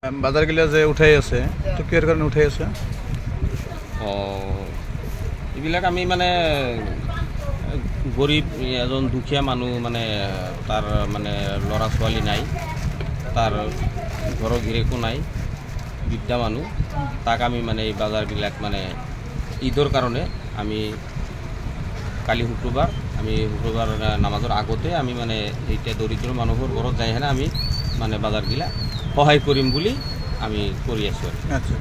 বাজাৰগিলা যে উঠাই আছে তো কিহৰ কাৰণে উঠাই আছে? এইবিলাক আমি মানে গৰিব এজন দুখীয়া মানুহ মানে তাৰ মানে ল'ৰা ছোৱালী নাই, তাৰ ঘৰৰ গিৰেকো নাই, বৃদ্ধা মানুহ, তাক আমি মানে এই বাজাৰবিলাক মানে ঈদৰ কাৰণে আমি কালি শুক্ৰবাৰ নামাজৰ আগতে আমি মানে এতিয়া দৰিদ্ৰ মানুহৰ ঘৰত যাই হেনে আমি মানে বাজাৰগিলা সহায় কৰিম বুলি আমি কৰি আছো। আচ্ছা,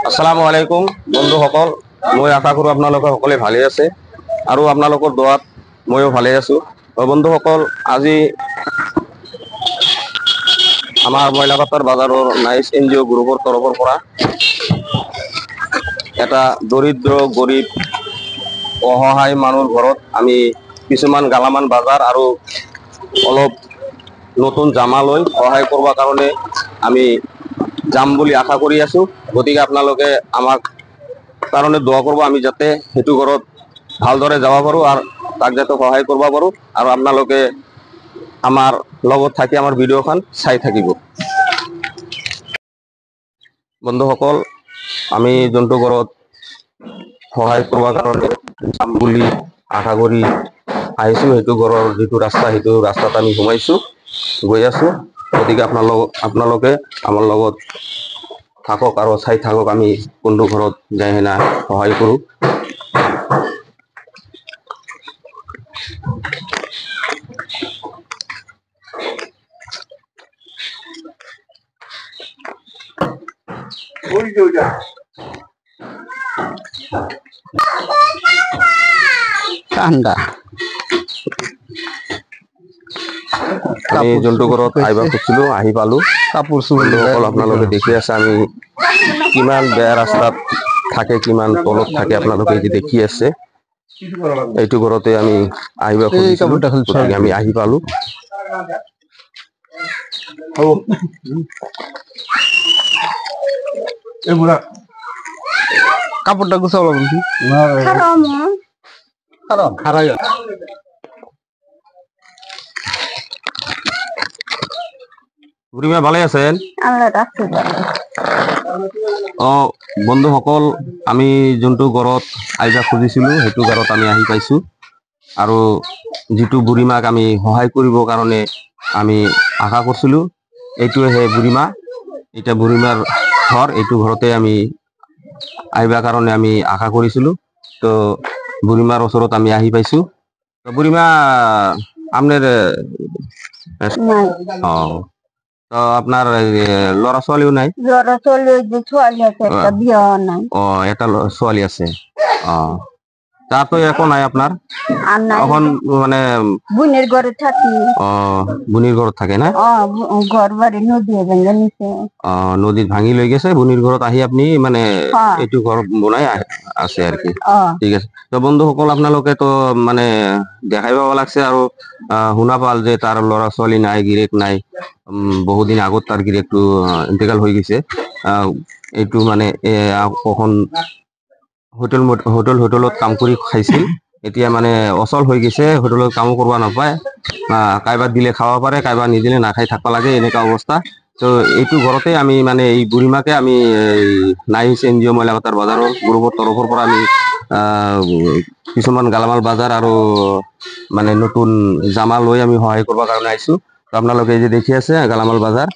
আসসালামু আলাইকুম বন্ধুসকল, মই আশা কৰোঁ আপোনালোকে সকলোৱে ভালে আছে আৰু আপোনালোকৰ দোৱাত ময়ো ভালে আছোঁ। বন্ধুসকল, আজি আমাৰ মইলাপাতাৰ বাজাৰৰ নাইচ NGO গ্ৰুপৰ তৰফৰ পৰা এটা দৰিদ্ৰ গৰীব অসহায় মানুহৰ ঘৰত আমি কিছুমান গালামান বাজাৰ আৰু অলপ নতুন জামা লৈ সহায় কৰাৰ কাৰণে আমি যাম বুলি আশা কৰি আছোঁ। গতিকে আপোনালোকে আমাক কাৰণে দোয়া কৰিব, আমি যাতে সেইটো ঘৰত ভালদৰে যাব পাৰোঁ আৰু তাক যাতে সহায় কৰিব পাৰোঁ, আৰু আপোনালোকে আমাৰ লগত থাকি আমাৰ ভিডিঅ'খন চাই থাকিব। বন্ধুসকল, আমি যোনটো ঘৰত সহায় কৰাৰ কাৰণে যাম বুলি আশা কৰি আহিছোঁ, সেইটো ঘৰৰ যিটো ৰাস্তা, সেইটো ৰাস্তাত আমি গৈ আছোঁ। গতিকে আপোনালোকে আমাৰ লগত থাকক আৰু চাই থাকক আমি কোনটো ঘৰত যাই হেনা সহায় কৰোঁ। ঠাণ্ডা আমি যোনটো ঘৰত আহিব খুজিছিলোঁ আহি পালোঁ। বন্ধুসকল, আপোনালোকে দেখি আছে আমি কিমান বেয়া ৰাস্তাত থাকে, কিমান তলত থাকে, আপোনালোকে যে দেখি আছে। এইটো ঘৰতে আমি আহিব খুজিছিলোঁ, গতিকে আমি আহি পালোঁ। কাপড়টা গুছাও বলছি বুড়িমা ভালে আছেন? বন্ধুসকল, আমি যোনটো ঘৰত আহিব খুজিছিলোঁ সেইটো ঘৰত আমি আহি পাইছোঁ, আৰু যিটো বুঢ়ীমাক আমি সহায় কৰিবৰ কাৰণে আমি আশা কৰিছিলোঁ, এইটোৱে সেই বুঢ়ীমা। এতিয়া বুঢ়ীমাৰ ঘৰ, এইটো ঘৰতে আমি আহিবৰ কাৰণে আমি আশা কৰিছিলোঁ। তো বুঢ়ীমাৰ ওচৰত আমি আহি পাইছোঁ। তো বুঢ়ীমা, আপনাৰ তো আপনাৰ ল'ৰা ছোৱালীও নাই? ল'ৰা ছোৱালী আছে, একটা বিয়া নাই। এটা ছোৱালী আছে। তাৰ তো এখন নাই আপনাৰ? আৰ নাই, এখন মানে বোনেৰ ঘৰে থাকি। বুনিৰ ঘৰত থাকে না? ঘৰ বাড়ি নদী ভেঙে নিছে। নদীত ভাঙি লৈ গেছে, বুনিৰ ঘৰত আহি আপনি মানে এইটো ঘর বনাই আছে আর কি। ঠিক আছে। তো বন্ধুসকল, আপোনালোকে তো মানে দেখাই পাব লাগছে আৰু শুনা পাল যে তাৰ ল'ৰা ছোৱালী নাই, গিৰেক নাই। বহুদিন আগত তাৰ গিৰেকটো ইন্তেকাল হৈ গৈছে। এইটো মানে এখন হোটেলত কাম কৰি খাইছিল, এতিয়া মানে অচল হৈ গৈছে, হোটেলত কামো কৰিব নাপায়, কাইবাৰ দিলে খাব পাৰে, কাইবাৰ নিদিলে নাখাই থাকিব লাগে, এনেকুৱা অৱস্থা। তো এইটো ঘৰতে আমি মানে এই বুঢ়ীমাকে আমি নাইচ NGO মইলাপাতাৰ বাজাৰৰ গ্ৰুপৰ তৰফৰ পৰা আমি কিছুমান গালামাল বাজাৰ আৰু মানে নতুন জামা লৈ আমি সহায় কৰিবৰ কাৰণে আহিছোঁ। তো আপোনালোকে যে দেখি আছে গালামাল বাজাৰ,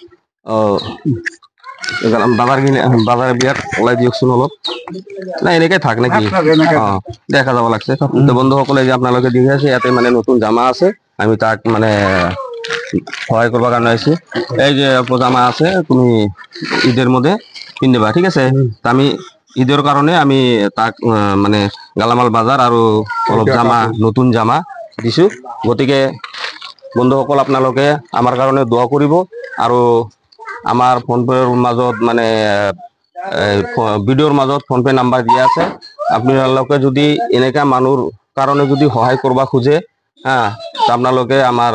বাজাৰ বিলাক ওলাই দিয়কচোন অলপ। না এনেকে থাক নাকি? দেখা যাব লাগছে। তো বন্ধুসকলে যে আপোনালোকে দেখি আছে, ইয়াতে মানে নতুন জামা আছে, আমি তাক মানে সহায় করবার কারণে আইছি। এই যে পজামা আছে, তুমি ঈদের মধ্যে পিন্ধিবা, ঠিক আছে? আমি ঈদের কারণে আমি তাক মানে গালামাল বাজার আৰু অলপ জামা, নতুন জামা দিছো। গতিকে বন্ধুসকল, আপোনালোকে আমাৰ কাৰণে দোয়া কৰিব, আৰু আমাৰ ফোনপেৰ মাজত মানে ভিডিওৰ মাজত ফোনপে নাম্বাৰ দিয়া আছে। আপোনালোকে যদি এনেকা মানুহৰ কাৰণে যদি সহায় কৰবা খোজে, আপোনালোকে আমাৰ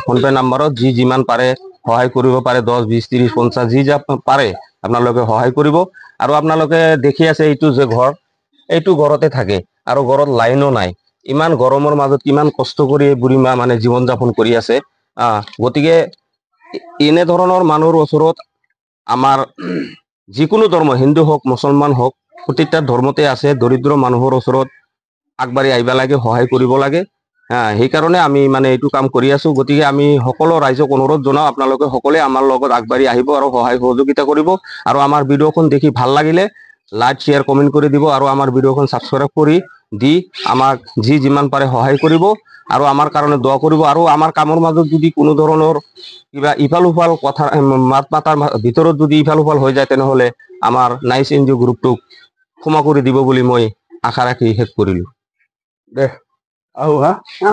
ফোনপে নাম্বাৰত যিমান পাৰে সহায় কৰিব পাৰে, 10, 20, 30, 50 যি যা পাৰে আপোনালোকে সহায় কৰিব। আৰু আপোনালোকে দেখি আছে এইটো যে ঘৰ, এইটো ঘৰতে থাকে আৰু ঘৰত লাইনো নাই। ইমান গৰমৰ মাজত কিমান কষ্ট কৰি এই বুঢ়ী মা মানে জীৱন যাপন কৰি আছে। গতিকে এনে ধৰণৰ মানুহৰ ওচৰত আমাৰ যিকোনো ধৰ্ম, হিন্দু হওক মুছলমান হওক, প্ৰত্যেকটা ধৰ্মতে আছে, দৰিদ্ৰ মানুহৰ ওচৰত আগবাঢ়ি আহিব লাগে, সহায় কৰিব লাগে। সেইকাৰণে আমি মানে এইটো কাম কৰি আছো। গতিকে আমি সকলো ৰাইজক অনুৰোধ জনাওঁ, আপোনালোকে সকলোৱে আমাৰ লগত আগবাঢ়ি আহিব আৰু সহায় সহযোগিতা কৰিব। আৰু আমাৰ ভিডিঅ'খন দেখি ভাল লাগিলে লাইক শ্বেয়াৰ কমেণ্ট কৰি দিব আৰু আমাৰ ভিডিঅ'খন ছাবস্ক্ৰাইব কৰি দি আমাক যিমান পাৰে সহায় কৰিব আৰু আমাৰ কাৰণে দোৱা কৰিব। আৰু আমাৰ কামৰ মাজত যদি কোনো ধৰণৰ কিবা ইফাল সিফাল কথা মাত মাতাৰ ভিতৰত যদি ইফাল সিফাল হৈ যায়, তেনেহ'লে আমাৰ নাইচ NGO গ্ৰুপটোক ক্ষমা কৰি দিব বুলি মই আশা ৰাখি শেষ কৰিলো। দে আহো হা। অ